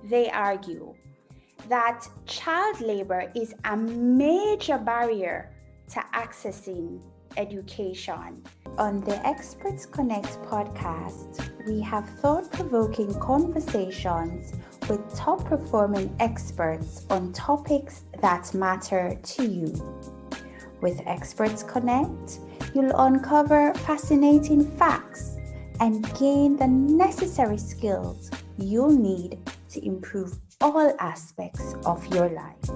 they argue that child labor is a major barrier to accessing education. On the ExpertConnect podcast, we have thought-provoking conversations with top-performing experts on topics that matter to you. With ExpertConnect, you'll uncover fascinating facts and gain the necessary skills you'll need to improve all aspects of your life.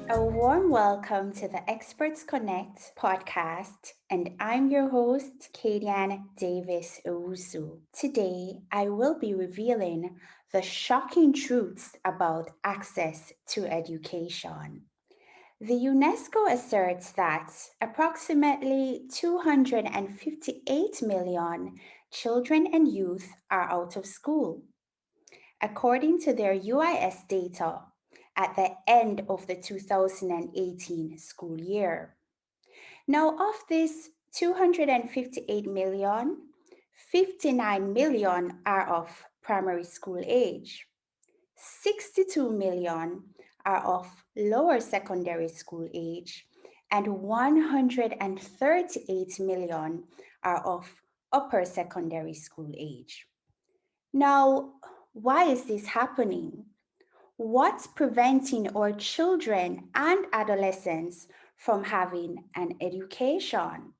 A warm welcome to the ExpertConnect podcast, and I'm your host, Kadian Davis-Owusu. Today, I will be revealing the shocking truths about access to education. The UNESCO asserts that approximately 258 million children and youth are out of school. According to their UIS data at the end of the 2018 school year. Now, of this 258 million, 59 million are of primary school age, 62 million are of lower secondary school age, and 138 million are of upper secondary school age. Now, why is this happening? What's preventing our children and adolescents from having an education?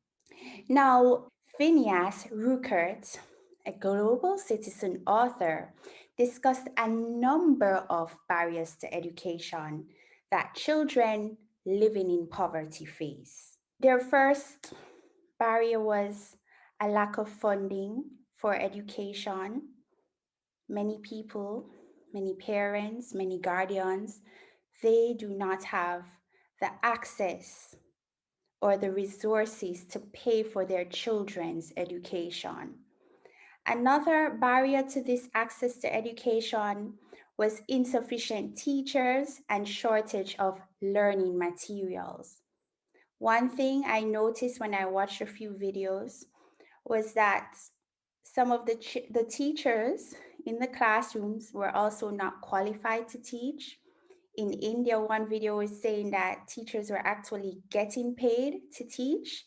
Now, Phineas Ruckert, a global citizen author, discussed a number of barriers to education that children living in poverty face. Their first barrier was a lack of funding for education. Many people, many parents, many guardians, they do not have the access or the resources to pay for their children's education. Another barrier to this access to education was insufficient teachers and shortage of learning materials. One thing I noticed when I watched a few videos was that some of the teachers in the classrooms were also not qualified to teach. In India, one video was saying that teachers were actually getting paid to teach,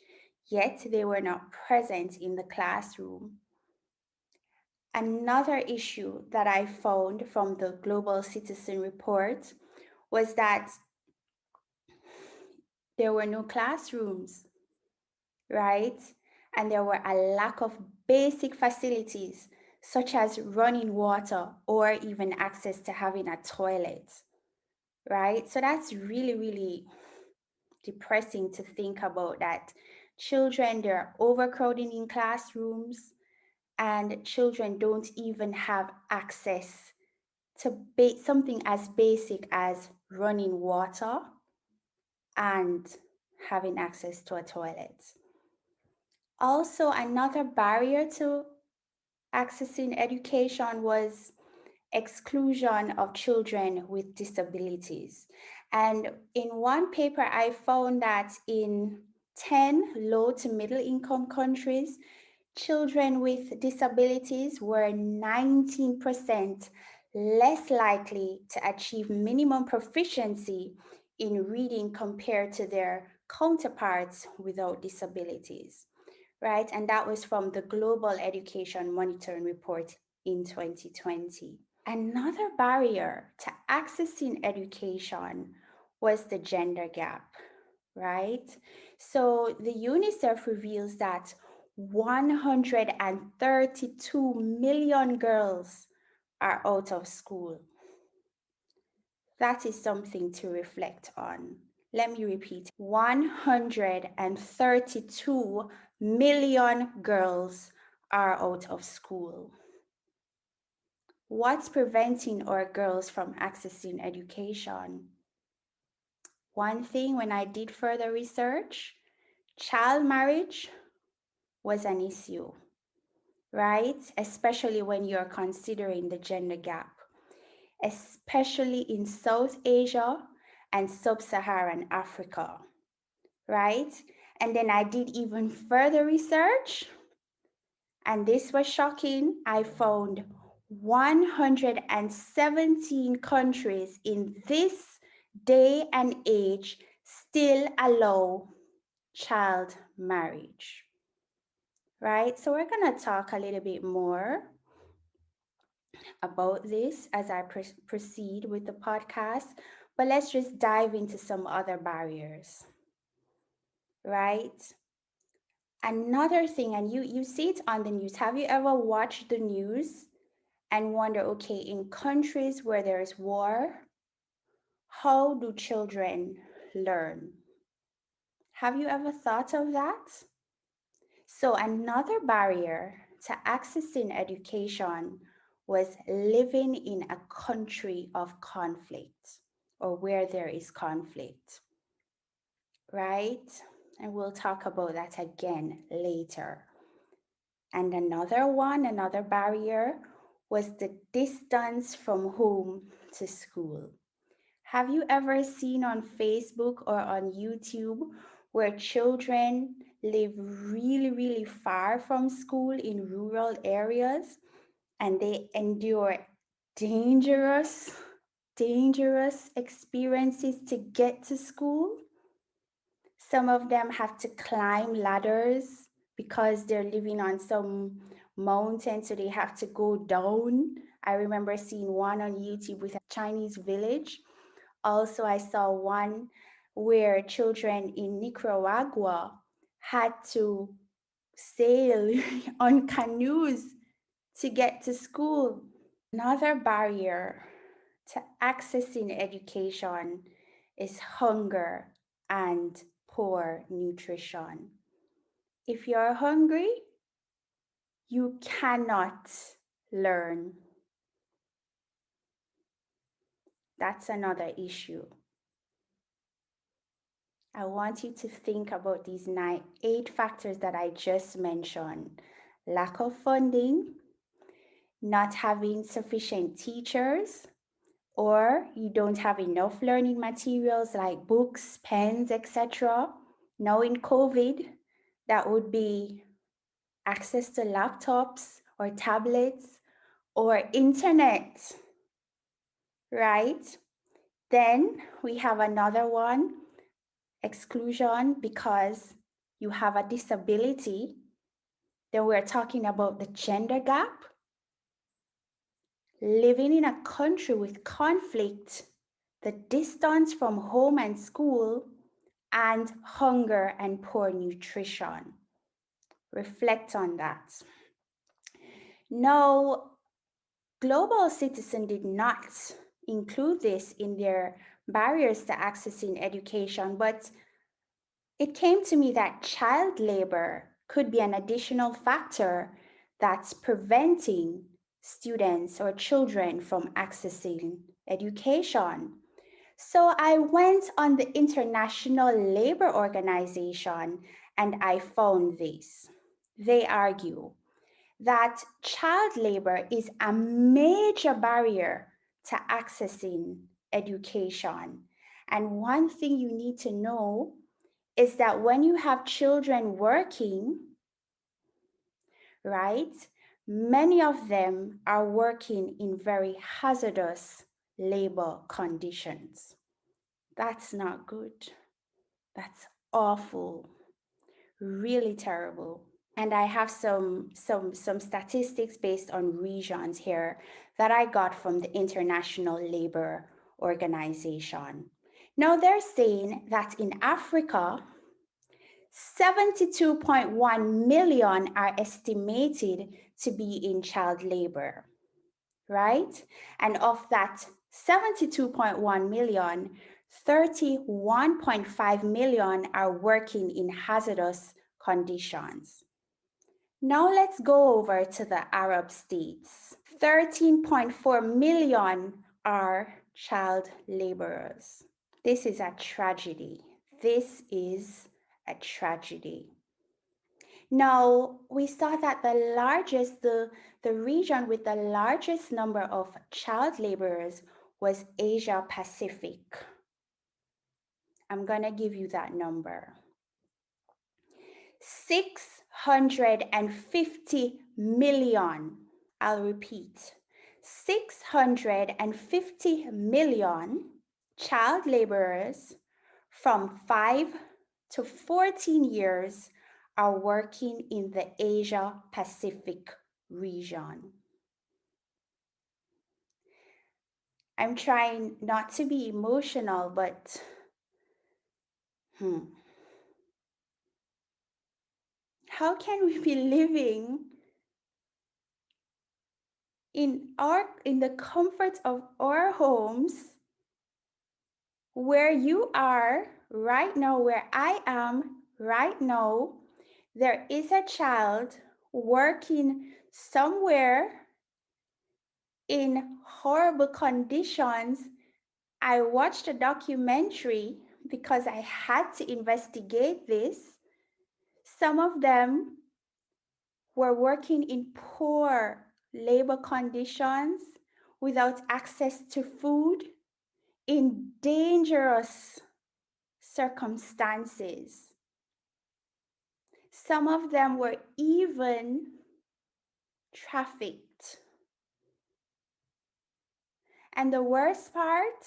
yet they were not present in the classroom. Another issue that I found from the Global Citizen Report was that there were no classrooms, right? And there were a lack of basic facilities, such as running water or even access to having a toilet, right? So that's really, really depressing to think about that children, they're overcrowding in classrooms, and children don't even have access to something as basic as running water and having access to a toilet. Also, another barrier to accessing education was exclusion of children with disabilities. And in one paper, I found that in 10 low to middle income countries, children with disabilities were 19% less likely to achieve minimum proficiency in reading compared to their counterparts without disabilities, right? And that was from the Global Education Monitoring Report in 2020. Another barrier to accessing education was the gender gap, right? So the UNICEF reveals that 132 million girls are out of school. That is something to reflect on. Let me repeat, 132 million girls are out of school. What's preventing our girls from accessing education? One thing, when I did further research, child marriage was an issue, right? Especially when you're considering the gender gap, especially in South Asia and Sub-Saharan Africa, right? And then I did even further research, And this was shocking. I found 117 countries in this day and age still allow child marriage, right? So we're going to talk a little bit more about this as I proceed with the podcast, but let's just dive into some other barriers, right? Another thing, and you see it on the news. Have you ever watched the news and wonder, okay, in countries where there's war, how do children learn? Have you ever thought of that? So, another barrier to accessing education was living in a country of conflict or where there is conflict, right? And we'll talk about that again later. And another barrier was the distance from home to school. Have you ever seen on Facebook or on YouTube where children live really, really far from school in rural areas and they endure dangerous, dangerous experiences to get to school? Some of them have to climb ladders because they're living on some mountain, so they have to go down. I remember seeing one on YouTube with a Chinese village. Also, I saw one where children in Nicaragua had to sail on canoes to get to school. Another barrier to accessing education is hunger and poor nutrition. If you're hungry, you cannot learn. That's another issue. I want you to think about these 8 factors that I just mentioned: lack of funding, not having sufficient teachers, or you don't have enough learning materials like books, pens, etc. Now in COVID, that would be access to laptops or tablets or internet, right? Then we have another one, exclusion because you have a disability. Then we're talking about the gender gap, living in a country with conflict, the distance from home and school, and hunger and poor nutrition. Reflect on that. Now, Global Citizen did not include this in their barriers to accessing education, but it came to me that child labor could be an additional factor that's preventing students or children from accessing education. So I went on the International Labor Organization and I found this. They argue that child labor is a major barrier to accessing education. And one thing you need to know is that when you have children working, right, many of them are working in very hazardous labor conditions. That's not good. That's awful. Really terrible. And I have some statistics based on regions here that I got from the International Labor Organization. Now they're saying that in Africa, 72.1 million are estimated to be in child labor, right? And of that 72.1 million, 31.5 million are working in hazardous conditions. Now let's go over to the Arab states. 13.4 million are child laborers. This is a tragedy. This is a tragedy. Now, we saw that the region with the largest number of child laborers was Asia Pacific. I'm going to give you that number. 650 million. I'll repeat, 650 million child laborers from 5 to 14 years are working in the Asia Pacific region. I'm trying not to be emotional, but how can we be living in the comfort of our homes, where you are right now, where I am right now? There is a child working somewhere in horrible conditions. I watched a documentary because I had to investigate this. Some of them were working in poor labor conditions without access to food, in dangerous circumstances. Some of them were even trafficked. And the worst part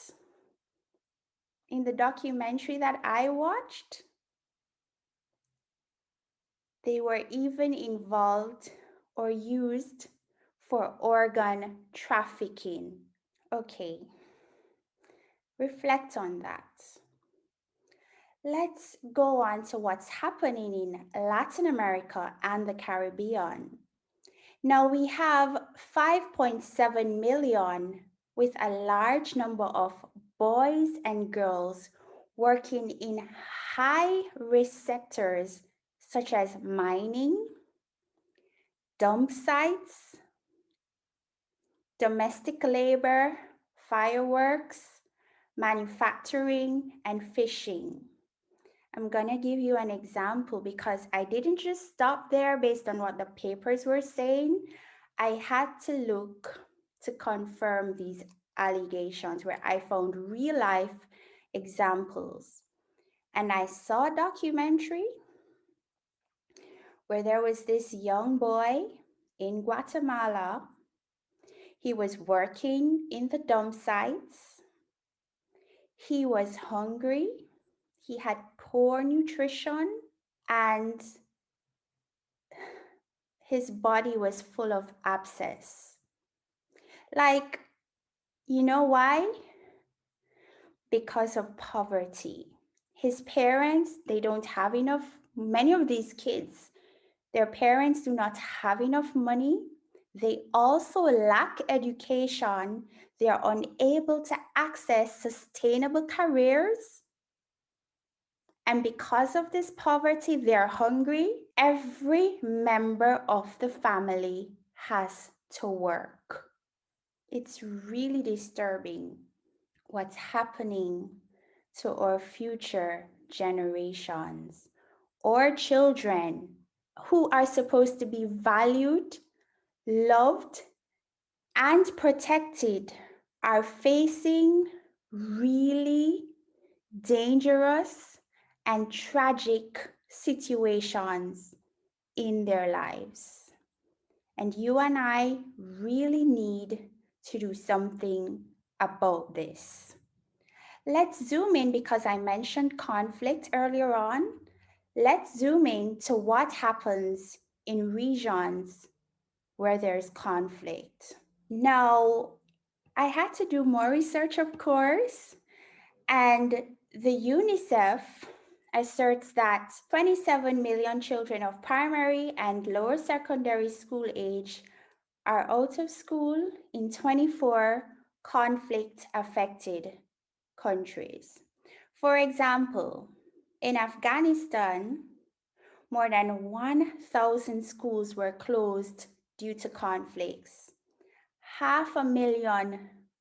in the documentary that I watched, they were even involved or used for organ trafficking. Okay, reflect on that. Let's go on to what's happening in Latin America and the Caribbean. Now we have 5.7 million, with a large number of boys and girls working in high-risk sectors such as mining, dump sites, domestic labor, fireworks, manufacturing, and fishing. I'm gonna give you an example because I didn't just stop there based on what the papers were saying. I had to look to confirm these allegations where I found real life examples. And I saw a documentary where there was this young boy in Guatemala. He was working in the dump sites. He was hungry. He had poor nutrition, and his body was full of abscess. Like, you know why? Because of poverty. His parents, they don't have enough. Many of these kids, their parents do not have enough money. They also lack education. They are unable to access sustainable careers. And because of this poverty, they're hungry. Every member of the family has to work. It's really disturbing what's happening to our future generations. Our children, who are supposed to be valued, loved, and protected, are facing really dangerous and tragic situations in their lives. And you and I really need to do something about this. Let's zoom in because I mentioned conflict earlier on. Let's zoom in to what happens in regions where there's conflict. Now, I had to do more research, of course, and the UNICEF asserts that 27 million children of primary and lower secondary school age are out of school in 24 conflict-affected countries. For example, in Afghanistan, more than 1,000 schools were closed due to conflicts. 500,000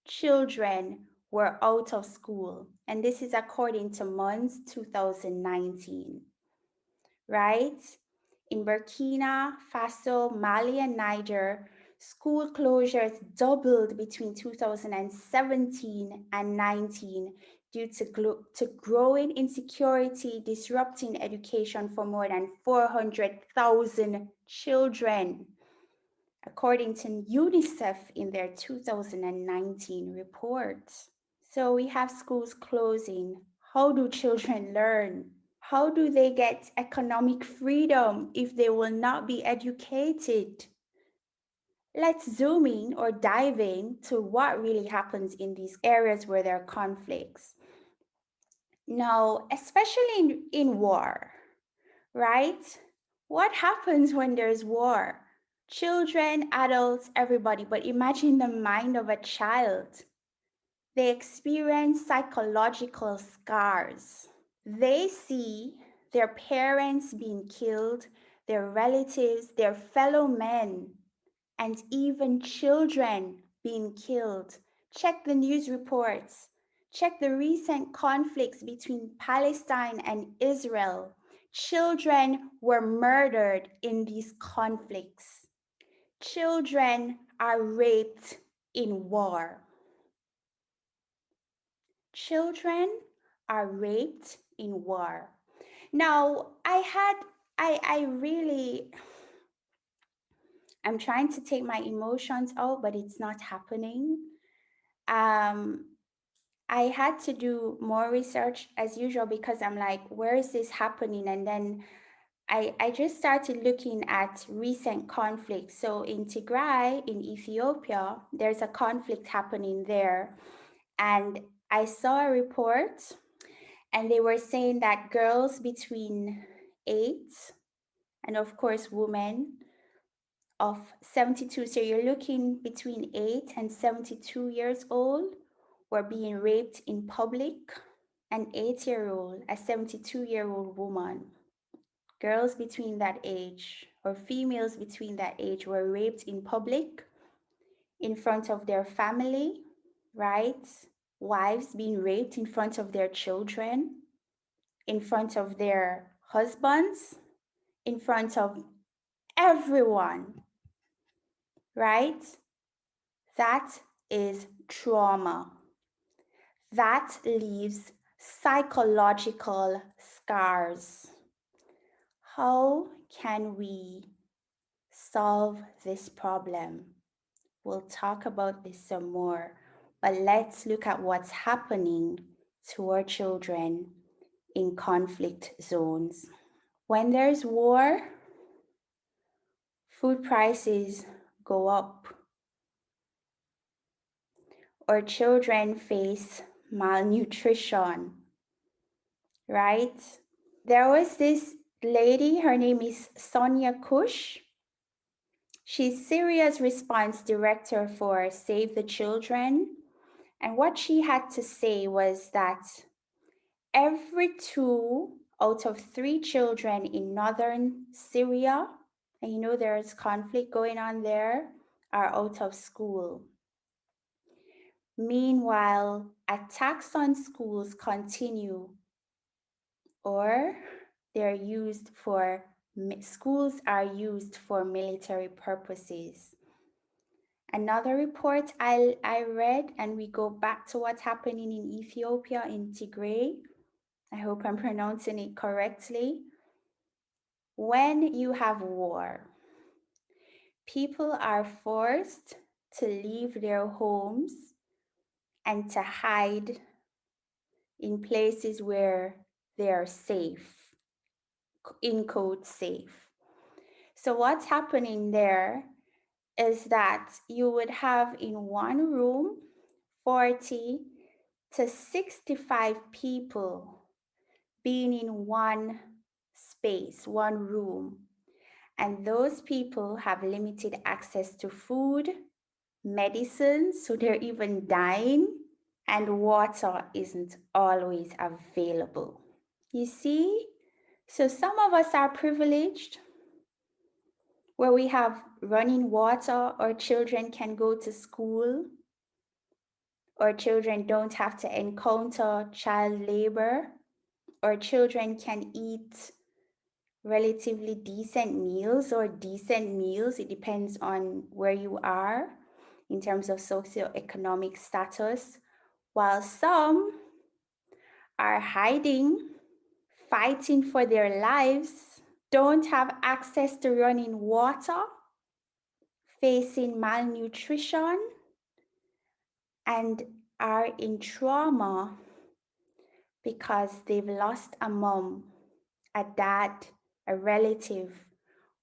children were out of school, and this is according to MUN's 2019, right? In Burkina Faso, Mali, and Niger, school closures doubled between 2017 and 19 due to growing insecurity, disrupting education for more than 400,000 children, according to UNICEF in their 2019 report. So we have schools closing. How do children learn? How do they get economic freedom if they will not be educated? Let's zoom in or dive in to what really happens in these areas where there are conflicts. Now, especially in war, right? What happens when there's war? Children, adults, everybody, but imagine the mind of a child. They experience psychological scars. They see their parents being killed, their relatives, their fellow men, and even children being killed. Check the news reports. Check the recent conflicts between Palestine and Israel. Children were murdered in these conflicts. Children are raped in war. Children are raped in war. Now, I'm trying to take my emotions out, but it's not happening. I had to do more research as usual because I'm like, where is this happening? And then I just started looking at recent conflicts. So in Tigray, in Ethiopia, there's a conflict happening there. And I saw a report, and they were saying that girls between 8 and, of course, women of 72, so you're looking between 8 and 72 years old, were being raped in public. An 8-year-old, a 72-year-old woman, girls between that age, or females between that age, were raped in public in front of their family, right? Wives being raped in front of their children, in front of their husbands, in front of everyone, right? That is trauma. That leaves psychological scars. How can we solve this problem? We'll talk about this some more, but let's look at what's happening to our children in conflict zones. When there's war, food prices go up. Our children face malnutrition, right? There was this lady, her name is Sonia Kush. She's Syria's response director for Save the Children. And what she had to say was that every 2 out of 3 children in northern Syria, and you know there's conflict going on there, are out of school. Meanwhile, attacks on schools continue, or schools are used for military purposes. Another report I read, and we go back to what's happening in Ethiopia, in Tigray. I hope I'm pronouncing it correctly. When you have war, people are forced to leave their homes and to hide in places where they are safe, in quote safe. So what's happening there is that you would have in one room 40 to 65 people being in one space, one room. And those people have limited access to food, medicines, so they're even dying, and water isn't always available. You see? So some of us are privileged where we have running water, or children can go to school, or children don't have to encounter child labor, or children can eat relatively decent meals or decent meals. It depends on where you are in terms of socioeconomic status. While some are hiding, fighting for their lives, don't have access to running water, facing malnutrition, and are in trauma because they've lost a mom, a dad, a relative,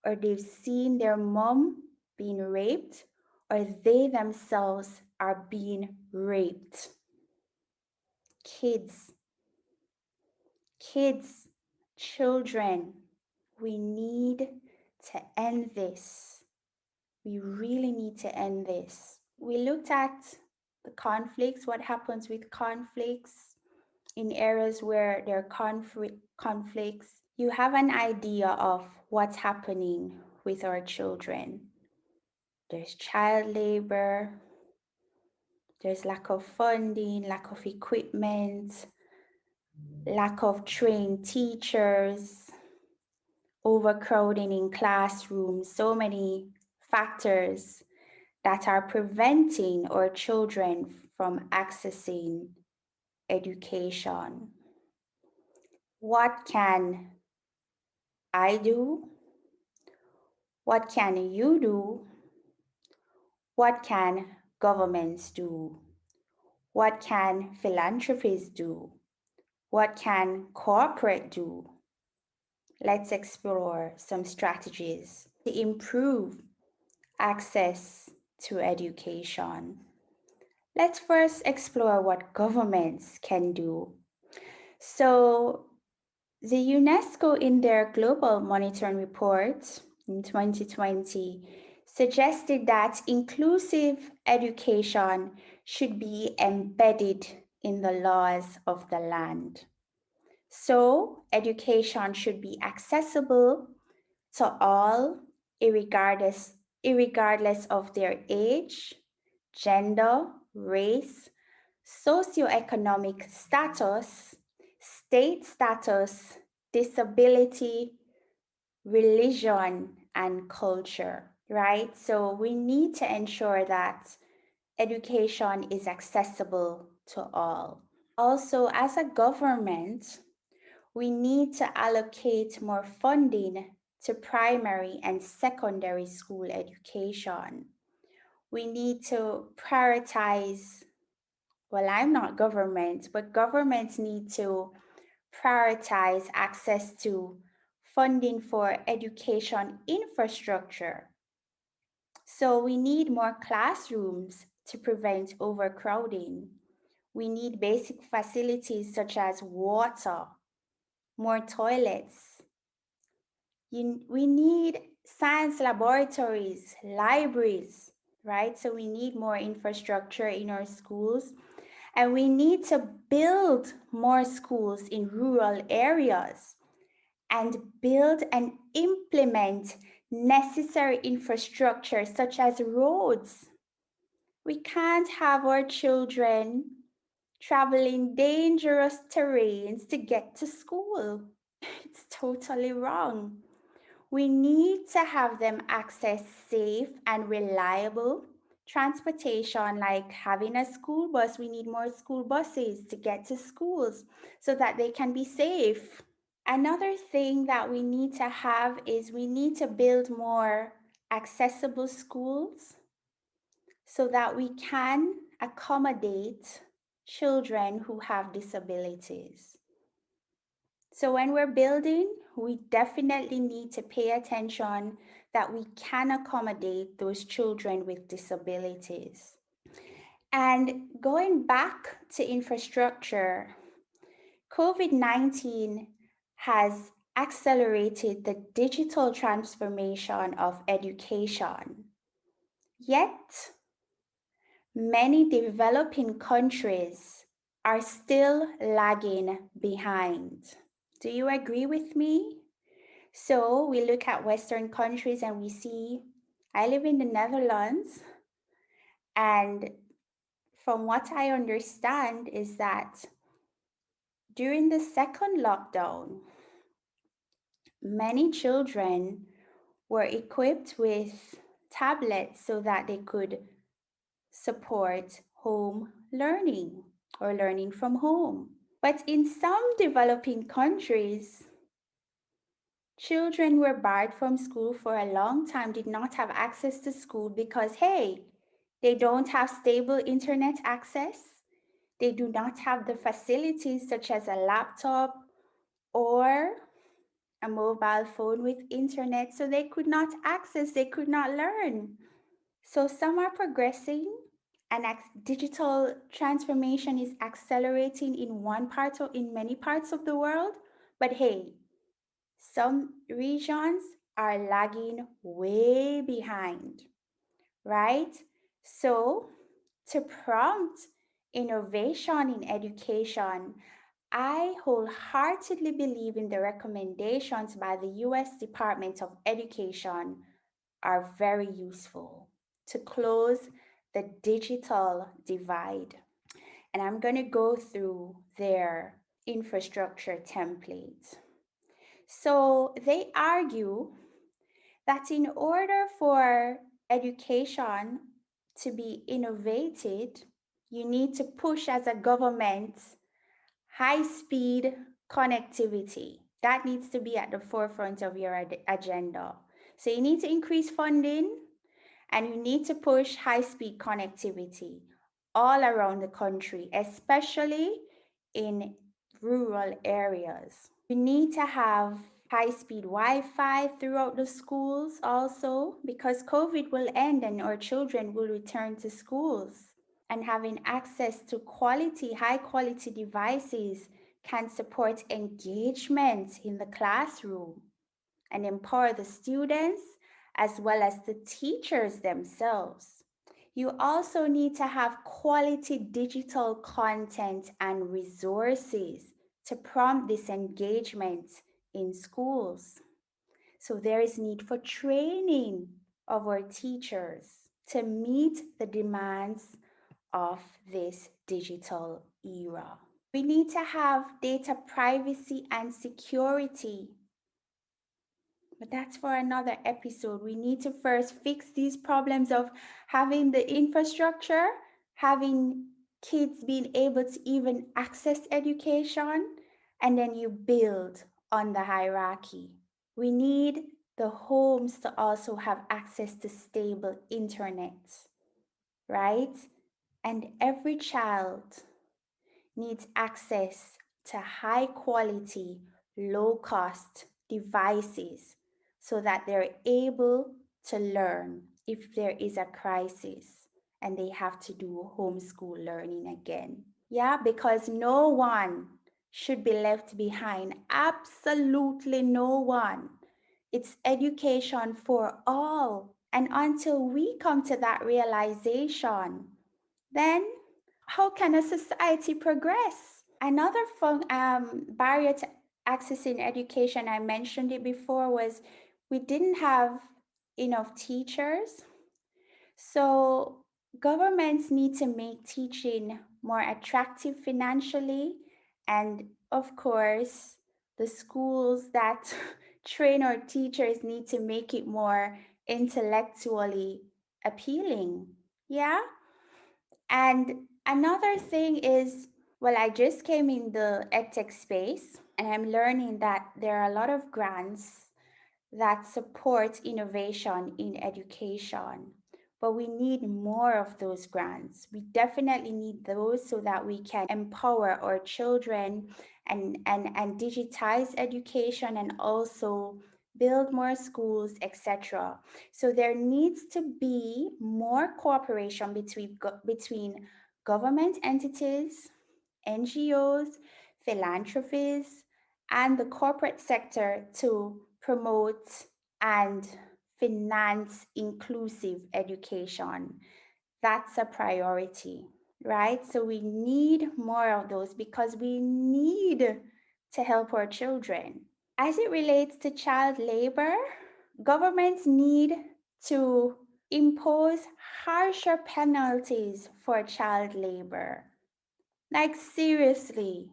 or they've seen their mom being raped, or they themselves are being raped. Kids, children, we need to end this. We really need to end this. We looked at the conflicts, what happens with conflicts in areas where there are conflicts. You have an idea of what's happening with our children. There's child labor, there's lack of funding, lack of equipment, lack of trained teachers, overcrowding in classrooms, so many factors that are preventing our children from accessing education. What can I do? What can you do? What can governments do? What can philanthropies do? What can corporate do? Let's explore some strategies to improve access to education. Let's first explore what governments can do. So, the UNESCO in their global monitoring report in 2020 suggested that inclusive education should be embedded in the laws of the land. So, education should be accessible to all, irregardless of their age, gender, race, socioeconomic status, state status, disability, religion, and culture, right? So we need to ensure that education is accessible to all. Also, as a government, we need to allocate more funding to primary and secondary school education. We need to prioritize, well, I'm not government, but governments need to prioritize access to funding for education infrastructure. So we need more classrooms to prevent overcrowding. We need basic facilities such as water, more toilets. We need science laboratories, libraries, right? So we need more infrastructure in our schools. And we need to build more schools in rural areas and build and implement necessary infrastructure such as roads. We can't have our children traveling dangerous terrains to get to school. It's totally wrong. We need to have them access safe and reliable transportation, like having a school bus. We need more school buses to get to schools so that they can be safe. Another thing that we need to have is we need to build more accessible schools so that we can accommodate children who have disabilities. So when we're building, we definitely need to pay attention that we can accommodate those children with disabilities. And going back to infrastructure, COVID-19 has accelerated the digital transformation of education. Yet, many developing countries are still lagging behind. Do you agree with me? So we look at Western countries and we see, I live in the Netherlands, and from what I understand is that during the second lockdown, many children were equipped with tablets so that they could support home learning or learning from home. But in some developing countries, children were barred from school for a long time, did not have access to school because, hey, they don't have stable internet access. They do not have the facilities such as a laptop or a mobile phone with internet, so they could not access, they could not learn. So some are progressing and digital transformation is accelerating in one part or in many parts of the world. But hey, some regions are lagging way behind, right? So to prompt innovation in education, I wholeheartedly believe in the recommendations by the US Department of Education are very useful to close the digital divide. And I'm going to go through their infrastructure template. So they argue that in order for education to be innovated, you need to push as a government high speed connectivity. That needs to be at the forefront of your agenda. So you need to increase funding and you need to push high speed connectivity all around the country, especially in rural areas. You need to have high speed Wi Fi throughout the schools also because COVID will end and our children will return to schools. And having access to quality, high quality devices can support engagement in the classroom and empower the students as well as the teachers themselves. You also need to have quality digital content and resources to prompt this engagement in schools. So there is need for training of our teachers to meet the demands of this digital era. We need to have data privacy and security. But that's for another episode. We need to first fix these problems of having the infrastructure, having kids being able to even access education, and then you build on the hierarchy. We need the homes to also have access to stable internet, right? And every child needs access to high quality, low cost devices so that they're able to learn if there is a crisis and they have to do homeschool learning again. Yeah, because no one should be left behind. Absolutely no one. It's education for all. And until we come to that realization, then how can a society progress? Another barrier to accessing education, I mentioned it before, was we didn't have enough teachers. So governments need to make teaching more attractive financially. And of course, the schools that train our teachers need to make it more intellectually appealing. Yeah. And another thing is, well, I just came in the edtech space and I'm learning that there are a lot of grants that support innovation in education. But we need more of those grants. We definitely need those so that we can empower our children and digitize education and also build more schools, etc. So there needs to be more cooperation between government entities, NGOs, philanthropies, and the corporate sector to promote and finance inclusive education. That's a priority, right? So we need more of those because we need to help our children. As it relates to child labor, governments need to impose harsher penalties for child labor. Like, seriously,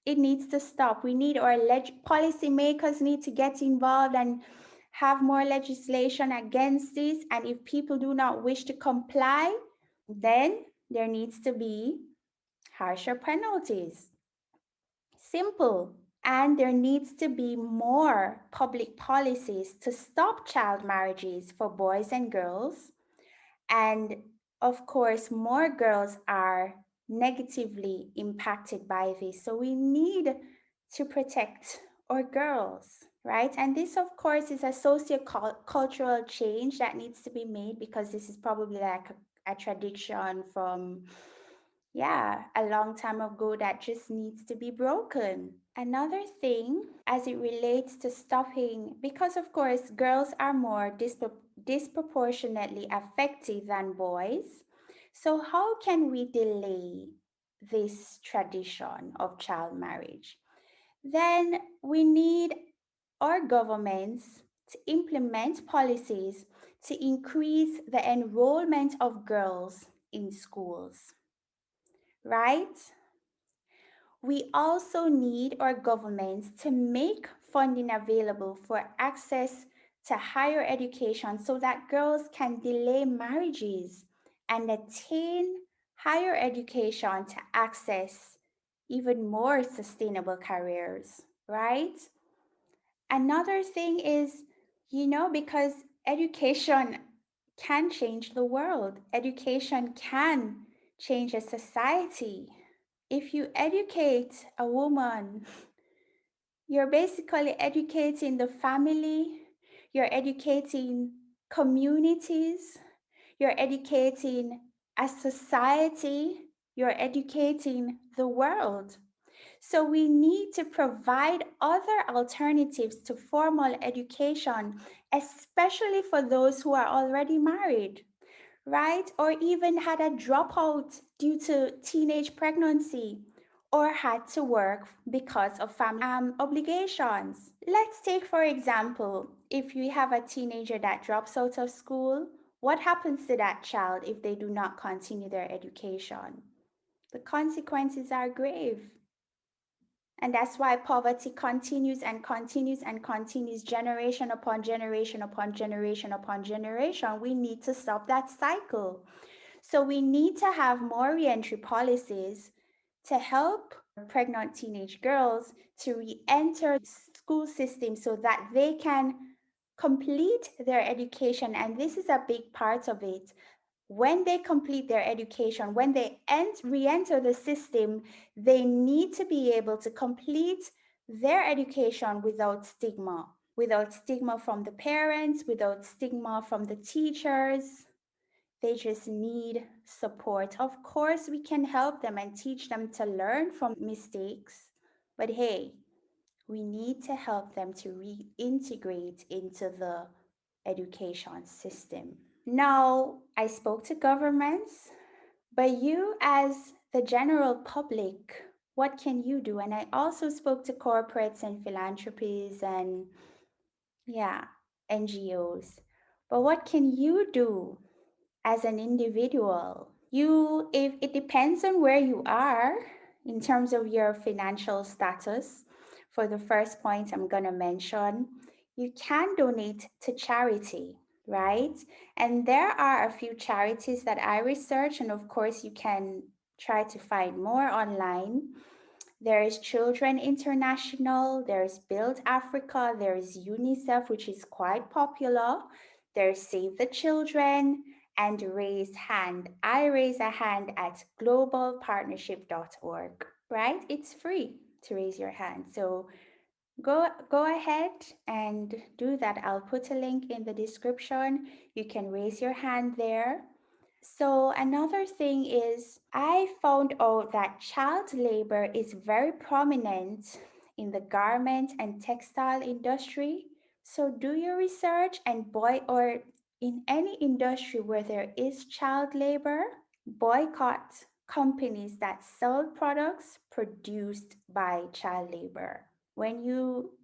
it needs to stop. We need our policymakers need to get involved and have more legislation against this. And if people do not wish to comply, then there needs to be harsher penalties. Simple. And there needs to be more public policies to stop child marriages for boys and girls. And of course, more girls are negatively impacted by this. So we need to protect our girls, right? And this, of course, is a socio-cultural change that needs to be made because this is probably like a tradition from, yeah, a long time ago that just needs to be broken. Another thing, as it relates to stopping, because of course girls are more disproportionately affected than boys. So, how can we delay this tradition of child marriage? Then we need our governments to implement policies to increase the enrollment of girls in schools, right? We also need our governments to make funding available for access to higher education so that girls can delay marriages and attain higher education to access even more sustainable careers, right? Another thing is, because education can change the world, education can change a society. If you educate a woman, you're basically educating the family, you're educating communities, you're educating a society, you're educating the world. So we need to provide other alternatives to formal education, especially for those who are already married, right? Or even had a dropout due to teenage pregnancy or had to work because of family obligations. Let's take, for example, if you have a teenager that drops out of school, what happens to that child if they do not continue their education? The consequences are grave. And that's why poverty continues and continues and continues, generation upon generation upon generation upon generation. We need to stop that cycle. So we need to have more reentry policies to help pregnant teenage girls to re-enter school system so that they can complete their education. And this is a big part of it. When they complete their education, when they re-enter the system, they need to be able to complete their education without stigma from the parents, without stigma from the teachers. They just need support. Of course, we can help them and teach them to learn from mistakes, but hey, we need to help them to reintegrate into the education system. Now, I spoke to governments, but you, as the general public, what can you do? And I also spoke to corporates and philanthropies and, yeah, NGOs. But what can you do as an individual? If it depends on where you are in terms of your financial status. For the first point I'm going to mention, you can donate to charity, right? And there are a few charities that I research, and of course you can try to find more online. There is Children International, there's Build Africa, there's UNICEF, which is quite popular. There's Save the Children and Raise Hand. I raise a hand at globalpartnership.org, right? It's free to raise your hand. So go ahead and do that. I'll put a link in the description. You can raise your hand there. So another thing is I found out that child labor is very prominent in the garment and textile industry. So do your research and or in any industry where there is child labor, boycott companies that sell products produced by child labor. When you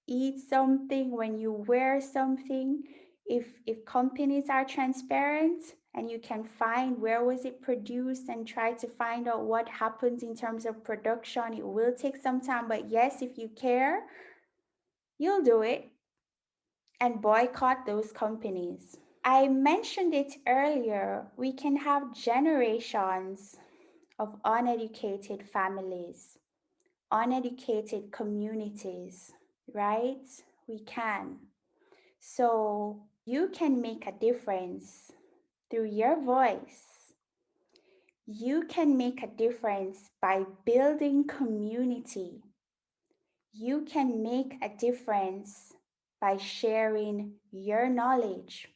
eat something, when you wear something, if companies are transparent and you can find where was it produced and try to find out what happens in terms of production, it will take some time, but yes, if you care, you'll do it and boycott those companies. I mentioned it earlier, we can have generations of uneducated families uneducated communities, right? We can. So you can make a difference through your voice. You can make a difference by building community. You can make a difference by sharing your knowledge.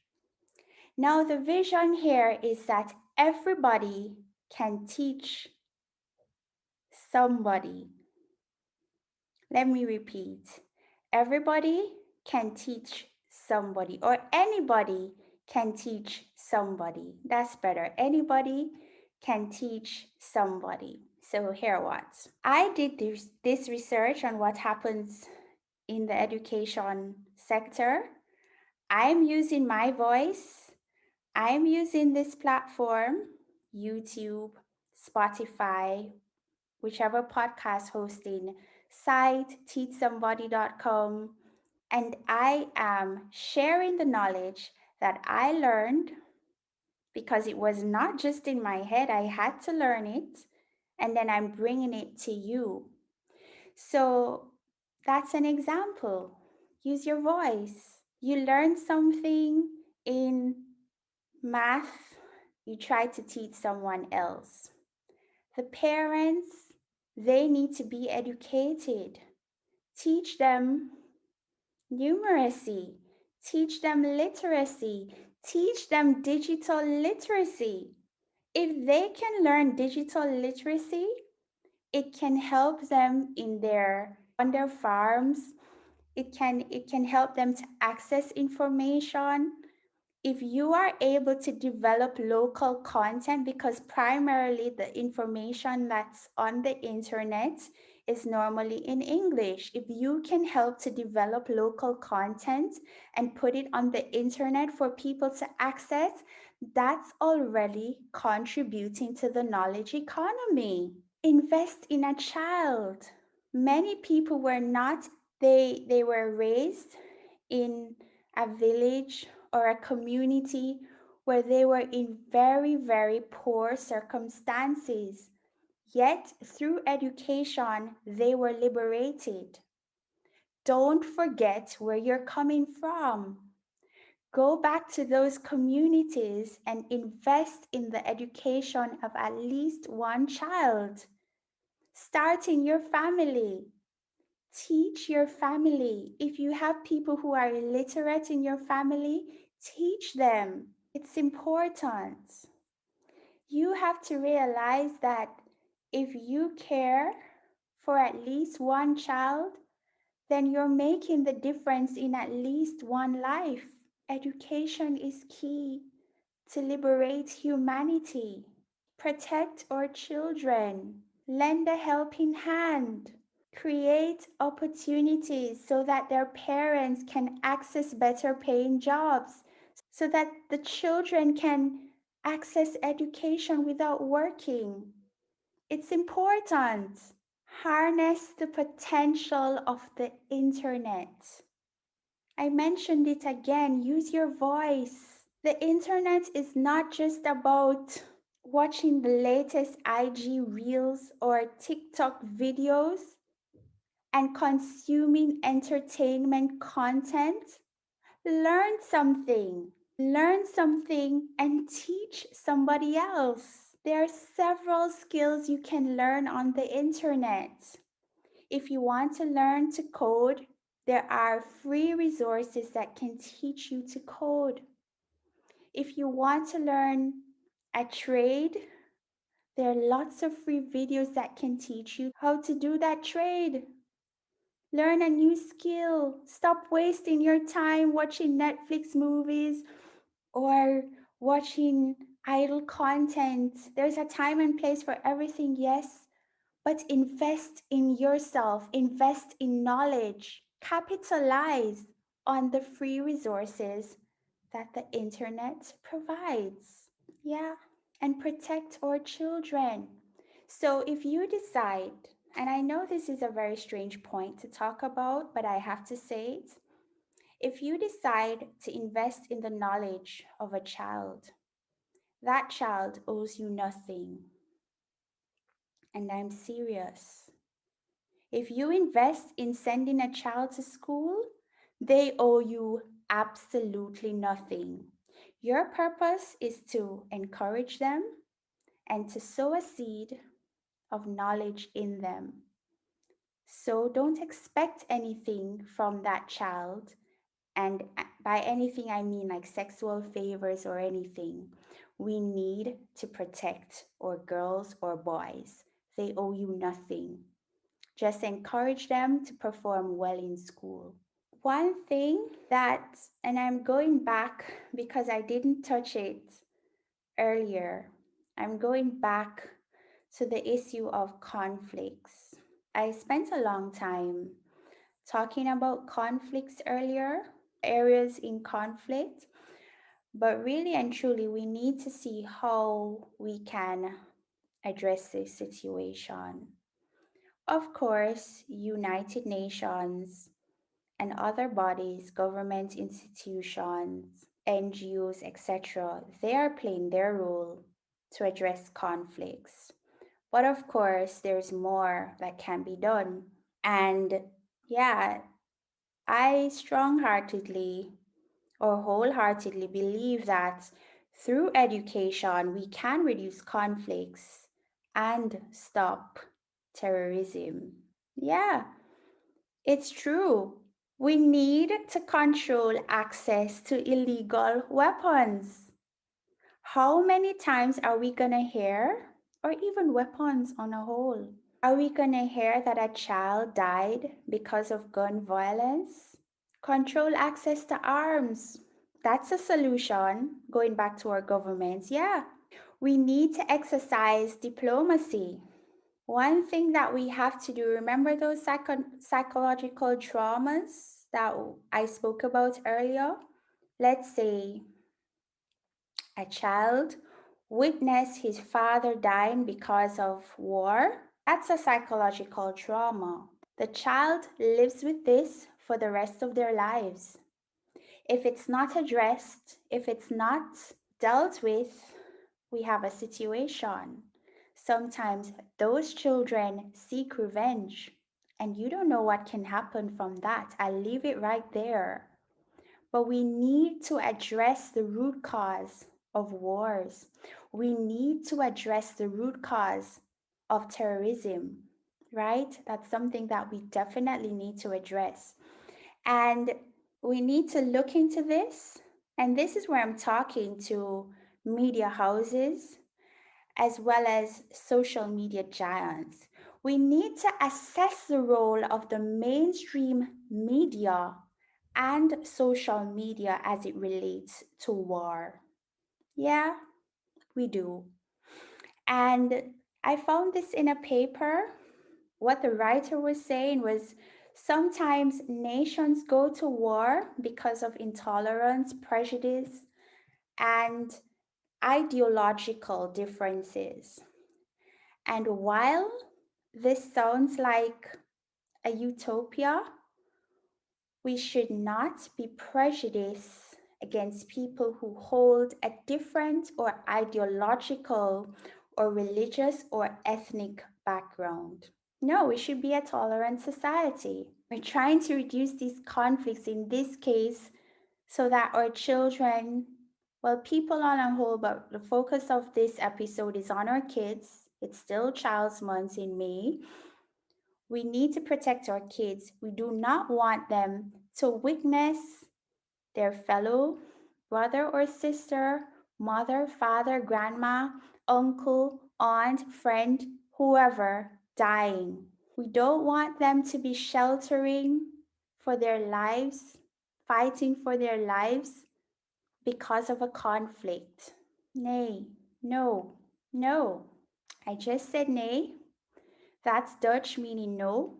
Now, the vision here is that everybody can teach somebody. Let me repeat. Everybody can teach somebody, or anybody can teach somebody. That's better. Anybody can teach somebody. So here what? I did this research on what happens in the education sector. I'm using my voice. I'm using this platform, YouTube, Spotify, whichever podcast hosting site, teachsomebody.com, and I am sharing the knowledge that I learned because it was not just in my head, I had to learn it, and then I'm bringing it to you. So that's an example. Use your voice. You learn something in math, you try to teach someone else. The parents, they need to be educated. Teach them numeracy, teach them literacy, teach them digital literacy. If they can learn digital literacy, it can help them on their farms. It can help them to access information. If you are able to develop local content, because primarily the information that's on the internet is normally in English, if you can help to develop local content and put it on the internet for people to access, that's already contributing to the knowledge economy. Invest in a child. Many people were not, they were raised in a village or a community where they were in very, very poor circumstances. Yet, through education, they were liberated. Don't forget where you're coming from. Go back to those communities and invest in the education of at least one child. Start in your family. Teach your family. If you have people who are illiterate in your family, teach them. It's important. You have to realize that if you care for at least one child, then you're making the difference in at least one life. Education is key to liberate humanity. Protect our children. Lend a helping hand. Create opportunities so that their parents can access better paying jobs, so that the children can access education without working. It's important. Harness the potential of the internet. I mentioned it again, use your voice. The internet is not just about watching the latest IG reels or TikTok videos and consuming entertainment content. Learn something. Learn something and teach somebody else. There are several skills you can learn on the internet. If you want to learn to code, there are free resources that can teach you to code. If you want to learn a trade, there are lots of free videos that can teach you how to do that trade. Learn a new skill. Stop wasting your time watching Netflix movies or watching idle content. There's a time and place for everything, yes, but invest in yourself, invest in knowledge, capitalize on the free resources that the internet provides. Yeah, and protect our children. So if you decide, and I know this is a very strange point to talk about, but I have to say it. If you decide to invest in the knowledge of a child, that child owes you nothing. And I'm serious. If you invest in sending a child to school, they owe you absolutely nothing. Your purpose is to encourage them and to sow a seed of knowledge in them. So don't expect anything from that child. And by anything, I mean like sexual favors or anything. We need to protect our girls or boys. They owe you nothing. Just encourage them to perform well in school. One thing that, and I'm going back because I didn't touch it earlier, I'm going back to the issue of conflicts. I spent a long time talking about conflicts earlier, areas in conflict, but really and truly, we need to see how we can address this situation. Of course, United Nations and other bodies, government institutions, NGOs, etc., they are playing their role to address conflicts. But of course, there's more that can be done. And yeah, I strong-heartedly or wholeheartedly believe that through education, we can reduce conflicts and stop terrorism. Yeah, it's true. We need to control access to illegal weapons. How many times are we going to hear, or even weapons on a whole? Are we going to hear that a child died because of gun violence? Control access to arms. That's a solution, going back to our governments. Yeah. We need to exercise diplomacy. One thing that we have to do, remember those psychological traumas that I spoke about earlier? Let's say a child witnessed his father dying because of war. That's a psychological trauma. The child lives with this for the rest of their lives. If it's not addressed, if it's not dealt with, we have a situation. Sometimes those children seek revenge, and you don't know what can happen from that. I'll leave it right there. But we need to address the root cause of wars. We need to address the root cause of terrorism, right? That's something that we definitely need to address. And we need to look into this. And this is where I'm talking to media houses as well as social media giants. We need to assess the role of the mainstream media and social media as it relates to war. Yeah, we do. And I found this in a paper. What the writer was saying was sometimes nations go to war because of intolerance, prejudice, and ideological differences. And while this sounds like a utopia, we should not be prejudiced against people who hold a different or ideological or religious or ethnic background. No, we should be a tolerant society. We're trying to reduce these conflicts in this case so that our children, well, people on a whole, but the focus of this episode is on our kids. It's still Child's Month in May. We need to protect our kids. We do not want them to witness their fellow brother or sister, mother, father, grandma, uncle, aunt, friend, whoever dying. We don't want them to be sheltering for their lives, fighting for their lives because of a conflict. Nay, no, no. I just said nay. That's Dutch meaning no.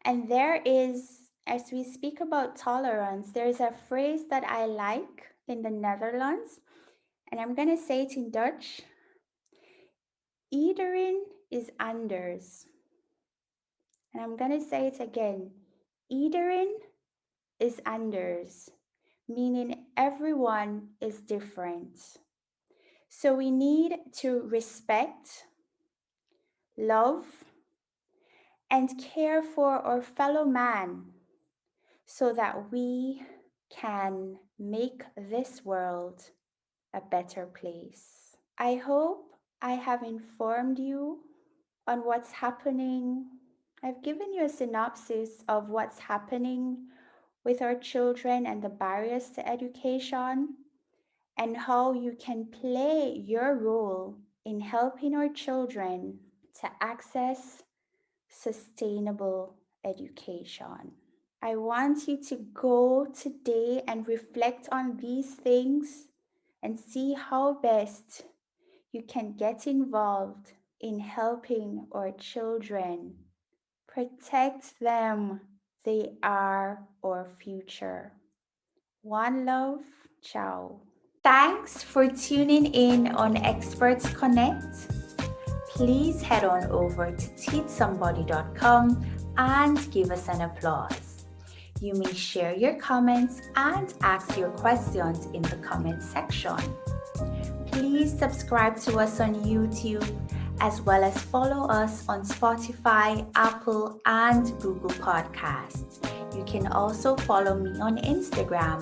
And there is, as we speak about tolerance, there's a phrase that I like in the Netherlands, and I'm going to say it in Dutch. Iedereen is anders. And I'm going to say it again. Iedereen is anders, meaning everyone is different. So we need to respect, love, and care for our fellow man so that we can make this world a better place. I hope I have informed you on what's happening. I've given you a synopsis of what's happening with our children and the barriers to education, and how you can play your role in helping our children to access sustainable education. I want you to go today and reflect on these things and see how best you can get involved in helping our children. Protect them. They are our future. One love. Ciao. Thanks for tuning in on ExpertConnect. Please head on over to TeachSomebody.com and give us an applause. You may share your comments and ask your questions in the comment section. Please subscribe to us on YouTube, as well as follow us on Spotify, Apple, and Google Podcasts. You can also follow me on Instagram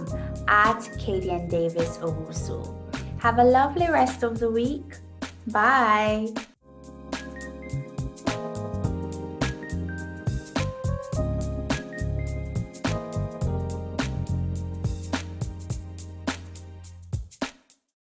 at Kadian Davis-Owusu. Have a lovely rest of the week. Bye.